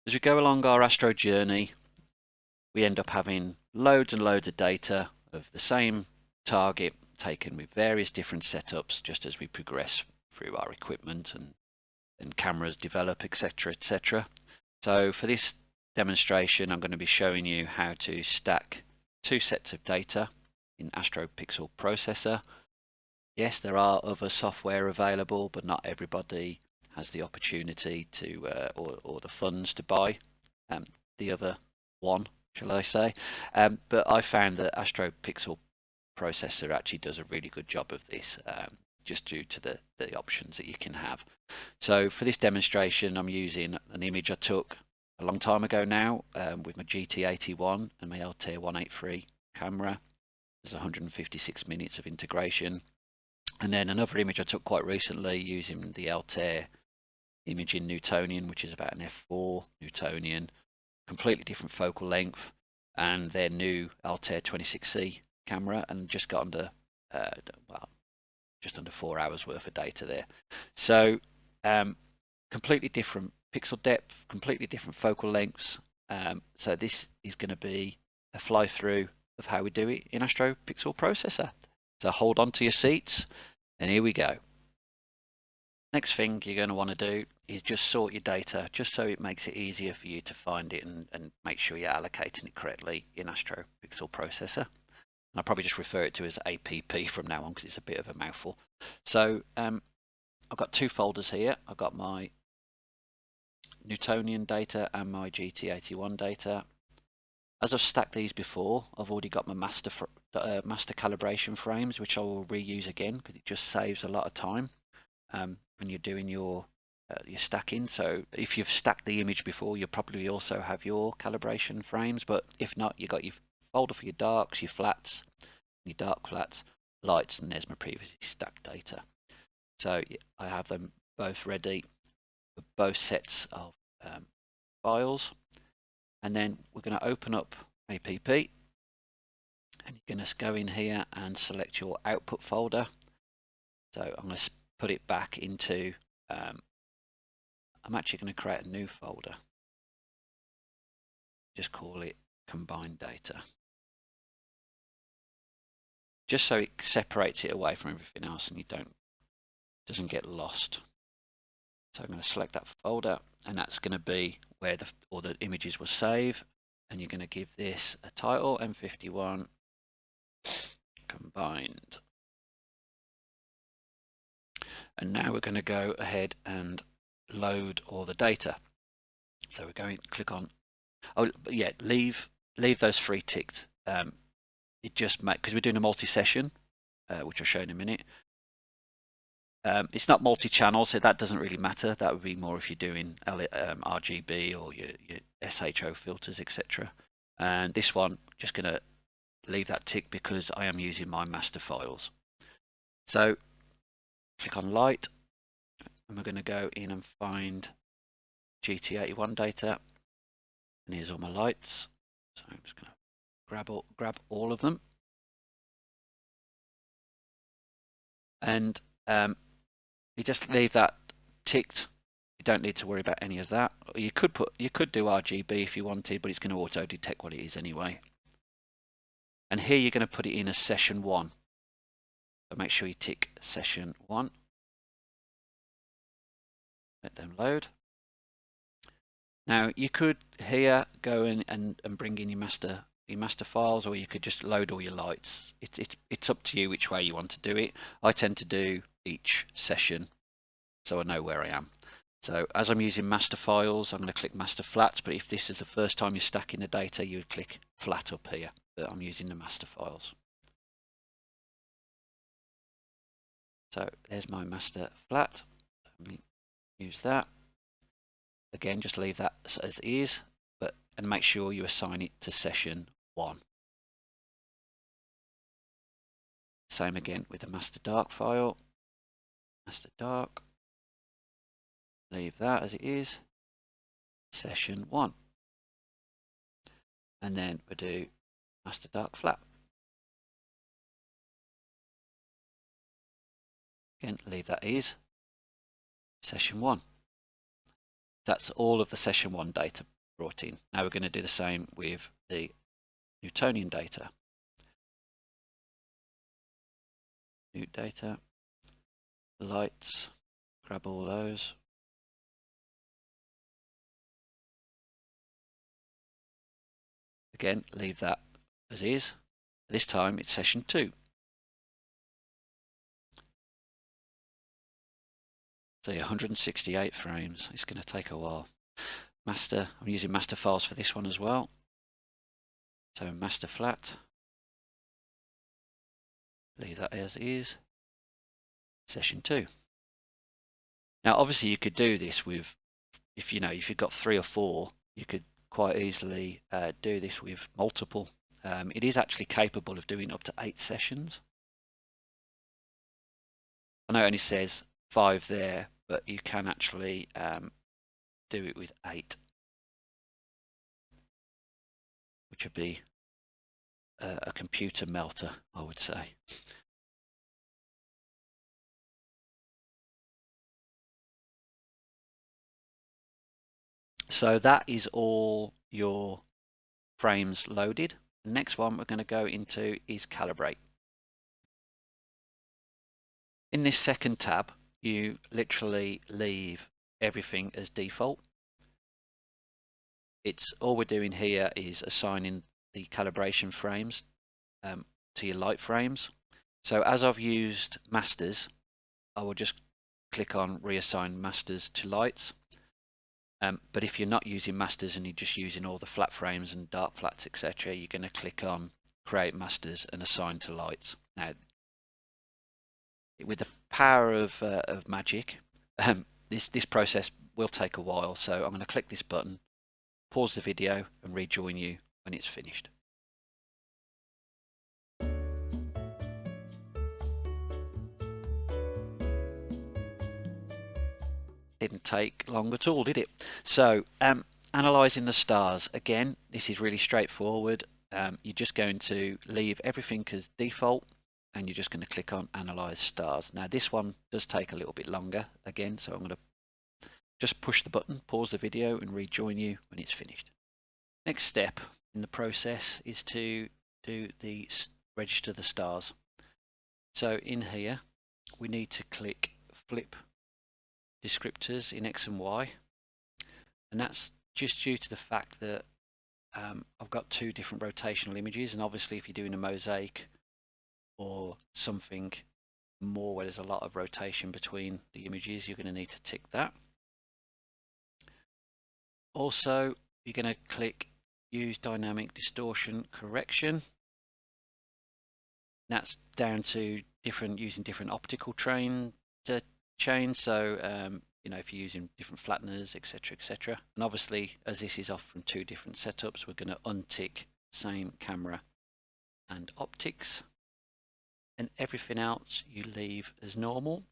As we go along our Astro journey, we end up having loads and loads of data of the same target taken with various different setups just as we progress through our equipment and cameras develop, etc., etc. So for this demonstration, I'm going to be showing you how to stack two sets of data in Astro Pixel Processor. Yes, there are other software available, but not everybody has the opportunity to or the funds to buy the other one, shall I say. But I found that Astro Pixel Processor actually does a really good job of this, just due to the options that you can have. So for this demonstration, I'm using an image I took a long time ago now with my GT81 and my Altair 183 camera. There's 156 minutes of integration. And then another image I took quite recently using the Altair Imaging Newtonian, which is about an f4 Newtonian, completely different focal length, and their new Altair 26C camera, and just got under, well, just under 4 hours worth of data there. So completely different pixel depth, completely different focal lengths. So this is going to be a fly through of how we do it in Astro Pixel Processor. So hold on to your seats, and here we go. Next thing you're going to want to do is just sort your data, just so it makes it easier for you to find it and make sure you're allocating it correctly in Astro Pixel Processor. And I'll probably just refer it to as APP from now on because it's a bit of a mouthful. So I've got two folders here. I've got my Newtonian data and my GT81 data. As I've stacked these before, I've already got my master calibration frames, which I will reuse again because it just saves a lot of time when you're doing your stacking. So if you've stacked the image before, you'll probably also have your calibration frames, but if not, you've got your folder for your darks, your flats, your dark flats, lights, and there's my previously stacked data. So I have them both ready for both sets of files. And then we're going to open up APP, and you're going to go in here and select your output folder. So I'm going to put it back into, I'm actually going to create a new folder. Just call it combined data. Just so it separates it away from everything else and doesn't get lost. So I'm going to select that folder, and that's going to be where all the images will save. And you're going to give this a title, M51 combined. And now we're going to go ahead and load all the data. So we're going to click on, oh yeah, leave those three ticked. It just makes, because we're doing a multi-session, which I'll show in a minute. It's not multi-channel, so that doesn't really matter. That would be more if you're doing RGB or your SHO filters, etc. And this one, just going to leave that tick because I am using my master files. So click on light, and we're going to go in and find GT81 data, and here's all my lights. So I'm just going to grab all of them, and you just leave that ticked. You don't need to worry about any of that. You could do RGB if you wanted, but it's going to auto detect what it is anyway. And here you're going to put it in as session 1. So make sure you tick session 1. Let them load. Now you could here go in and bring in your master files, or you could just load all your lights. It's up to you which way you want to do it. I tend to do each session so I know where I am. So as I'm using master files, I'm going to click master flats, but if this is the first time you're stacking the data, you would click flat up here, but I'm using the master files. So there's my master flat. Use that. Again, just leave that as is, and make sure you assign it to session 1. Same again with the master dark file. Master dark. Leave that as it is. Session 1. And then we'll do master dark flat. Again, leave that as session 1. That's all of the session 1 data brought in. Now we're going to do the same with the Newtonian data. New data, the lights, grab all those. Again, leave that as is. This time it's session 2. So 168 frames. It's going to take a while. Master, I'm using master files for this one as well. So master flat. Leave that as is. Session 2. Now obviously you could do this with, if you've got 3 or 4, you could quite easily do this with multiple. It is actually capable of doing up to 8 sessions. I know it only says 5 there, but you can actually do it with 8, which would be a computer melter, I would say. So that is all your frames loaded. The next one we're going to go into is calibrate. In this second tab, you literally leave everything as default. It's all we're doing here is assigning the calibration frames to your light frames. So as I've used masters, I will just click on reassign masters to lights. But if you're not using masters and you're just using all the flat frames and dark flats, etc., you're going to click on create masters and assign to lights. Now, with the power of magic, this process will take a while. So I'm going to click this button, pause the video, and rejoin you when it's finished. Didn't take long at all, did it? So analyzing the stars, again, this is really straightforward. You're just going to leave everything as default and you're just going to click on analyze stars. Now this one does take a little bit longer again, so I'm going to just push the button, pause the video, and rejoin you when it's finished. Next step in the process is to do the register the stars. So in here we need to click flip descriptors in X and Y, and that's just due to the fact that I've got 2 different rotational images, and obviously if you're doing a mosaic or something more where there's a lot of rotation between the images, you're going to need to tick that. Also, you're going to click use dynamic distortion correction. That's down to using different optical chains. So if you're using different flatteners, etc., and obviously as this is off from 2 different setups, we're going to untick same camera and optics, and everything else you leave as normal,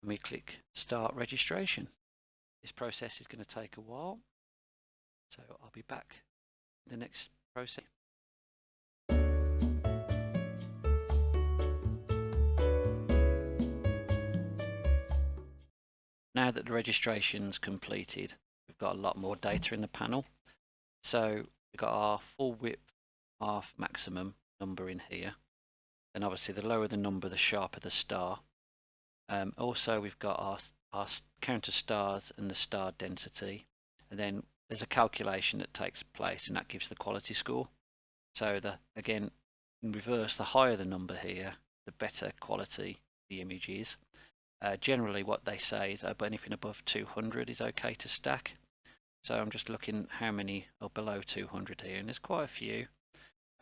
and we click start registration. This process is going to take a while, so I'll be back in the next process. Now that the registration's completed, we've got a lot more data in the panel. So we've got our full width half maximum number in here, and obviously the lower the number, the sharper the star. Also we've got our count of stars and the star density, and then there's a calculation that takes place, and that gives the quality score. So again, in reverse, the higher the number here, the better quality the image is. Generally what they say is anything above 200 is okay to stack. So I'm just looking how many are below 200 here, and there's quite a few.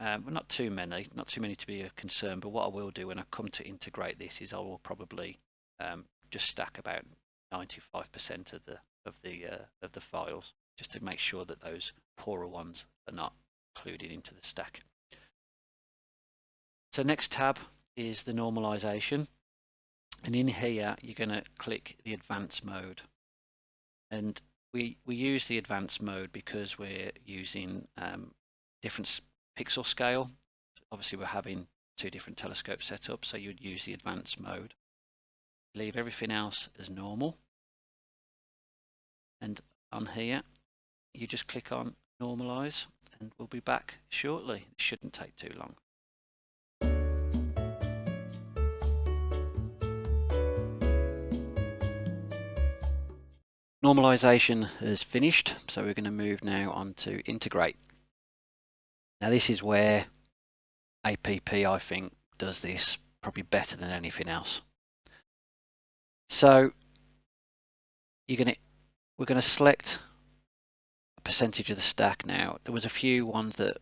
But not too many to be a concern. But what I will do when I come to integrate this is I will probably just stack about 95% of the files, just to make sure that those poorer ones are not included into the stack. So next tab is the normalization, and in here you're going to click the advanced mode, and we use the advanced mode because we're using different pixel scale. Obviously we're having 2 different telescopes set up, so you'd use the advanced mode. Leave everything else as normal, and on here you just click on Normalize, and we'll be back shortly. It shouldn't take too long. Normalization is finished, so we're going to move now on to integrate. Now this is where APP, I think, does this probably better than anything else. So we're going to select a percentage of the stack now. There was a few ones that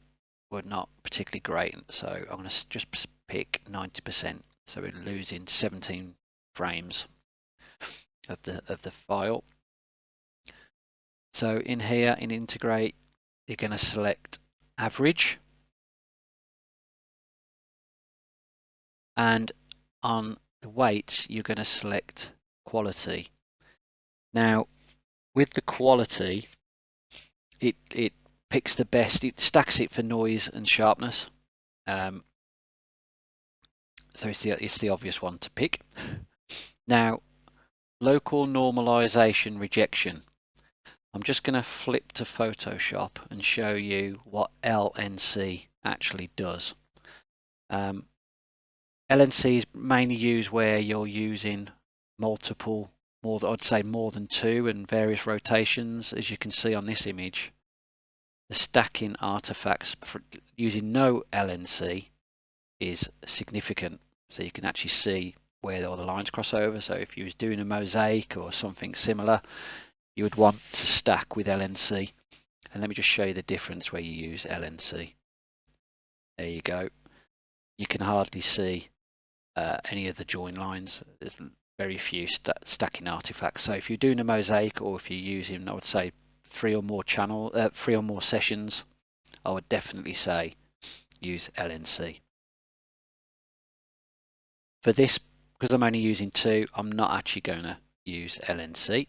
were not particularly great, so I'm going to just pick 90%. So we're losing 17 frames of the file. So in here, in integrate, you're going to select average, and on the weights you're going to select quality. Now with the quality, it picks the best, it stacks it for noise and sharpness. So it's the obvious one to pick. Now local normalization rejection. I'm just going to flip to Photoshop and show you what LNC actually does. LNC is mainly used where you're using multiple, I'd say more than two, and various rotations. As you can see on this image, the stacking artifacts for using no LNC is significant. So you can actually see where all the lines cross over. So if you was doing a mosaic or something similar, you would want to stack with LNC. And let me just show you the difference where you use LNC. There you go. You can hardly see any of the join lines. There's very few stacking artifacts. So if you're doing a mosaic, or if you're using, I would say, three or more sessions, I would definitely say use LNC. For this, because I'm only using two, I'm not actually going to use LNC.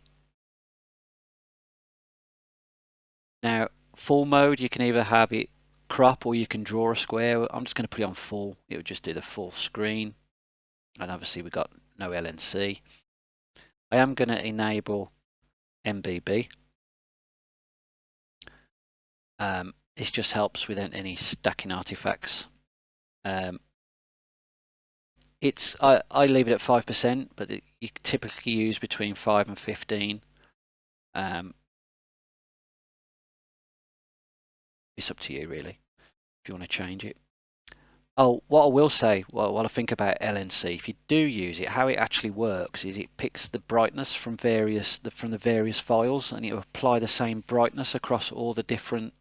Now, full mode, you can either have it crop or you can draw a square. I'm just going to put it on full. It would just do the full screen. And obviously we've got no LNC. I am going to enable MBB. This just helps with any stacking artifacts. I leave it at 5%, but you typically use between 5 and 15. It's up to you really, if you want to change it. Oh, what I will say, while I think about LNC, if you do use it, how it actually works is it picks the brightness from the various files, and it will apply the same brightness across all the different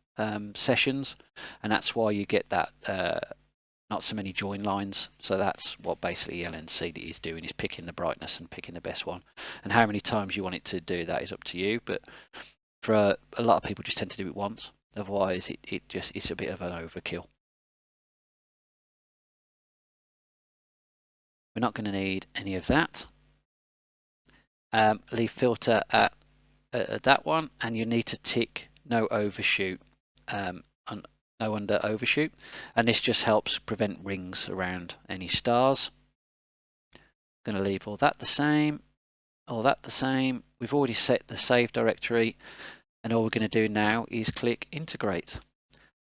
sessions, and that's why you get that not so many join lines. So that's what basically LNC is doing, is picking the brightness and picking the best one. And how many times you want it to do that is up to you, but for a lot of people just tend to do it once. Otherwise it's a bit of an overkill. We're not going to need any of that. Leave filter at that one, and you need to tick no overshoot, no under overshoot, and this just helps prevent rings around any stars. I'm going to leave all that the same, all that the same. We've already set the save directory, and all we're going to do now is click integrate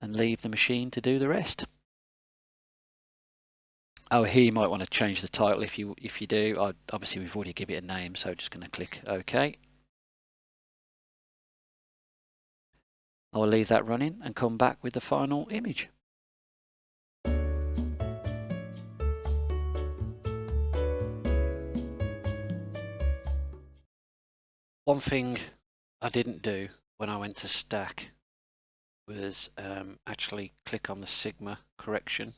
and leave the machine to do the rest. Oh, here you might want to change the title if you do. Obviously we've already given it a name, so just going to click OK. I'll leave that running and come back with the final image. One thing I didn't do when I went to stack was actually click on the sigma correction.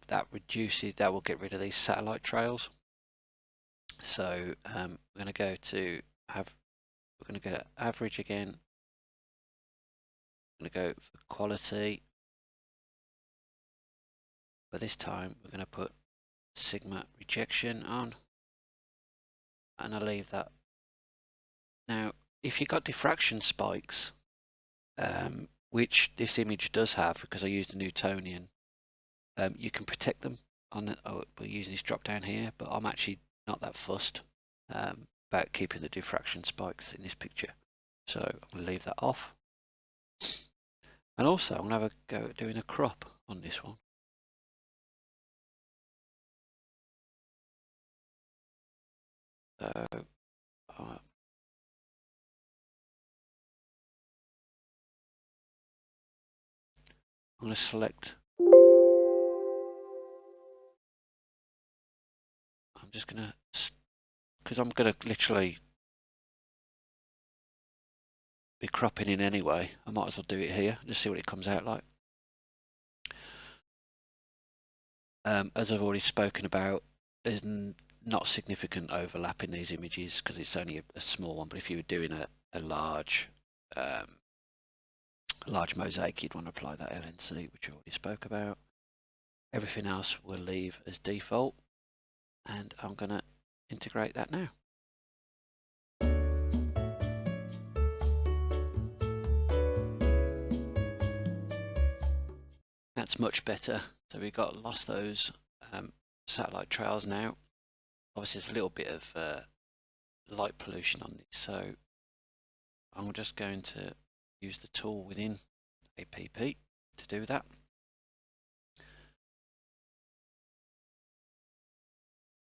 That will get rid of these satellite trails. So we're going to go to average again. I'm going to go for quality, but this time we're going to put sigma rejection on, and I'll leave that. Now if you've got diffraction spikes, which this image does have because I used a Newtonian, you can protect them by using this drop down here, but I'm actually not that fussed about keeping the diffraction spikes in this picture. So I'm going to leave that off. And also I'm going to have a go at doing a crop on this one. So I'm going to select, I'm just going to, because I'm going to literally be cropping in anyway, I might as well do it here, just see what it comes out like. As I've already spoken about, there's not significant overlap in these images because it's only a small one, but if you were doing a large mosaic, you'd want to apply that LNC, which we already spoke about. Everything else we'll leave as default, and I'm going to integrate that now. That's much better. So we've lost those satellite trails now. Obviously there's a little bit of light pollution on this, so I'm just going to use the tool within APP to do that.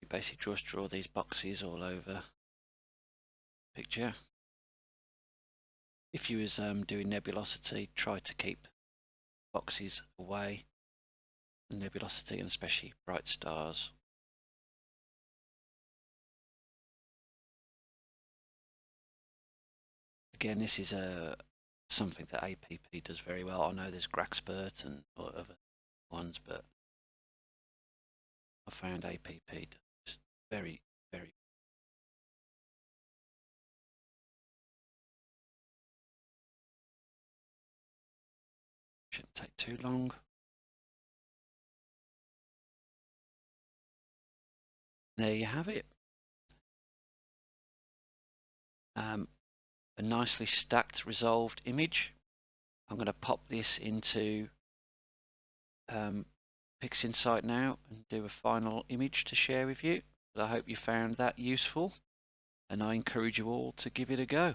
You basically just draw these boxes all over the picture. If you was doing nebulosity, try to keep boxes away, the nebulosity, and especially bright stars. Again, this is something that APP does very well. I know there's Graxpert and other ones, but I found APP does very, very. Shouldn't take too long. There you have it. A nicely stacked resolved image. I'm going to pop this into PixInsight now and do a final image to share with you. I hope you found that useful, and I encourage you all to give it a go.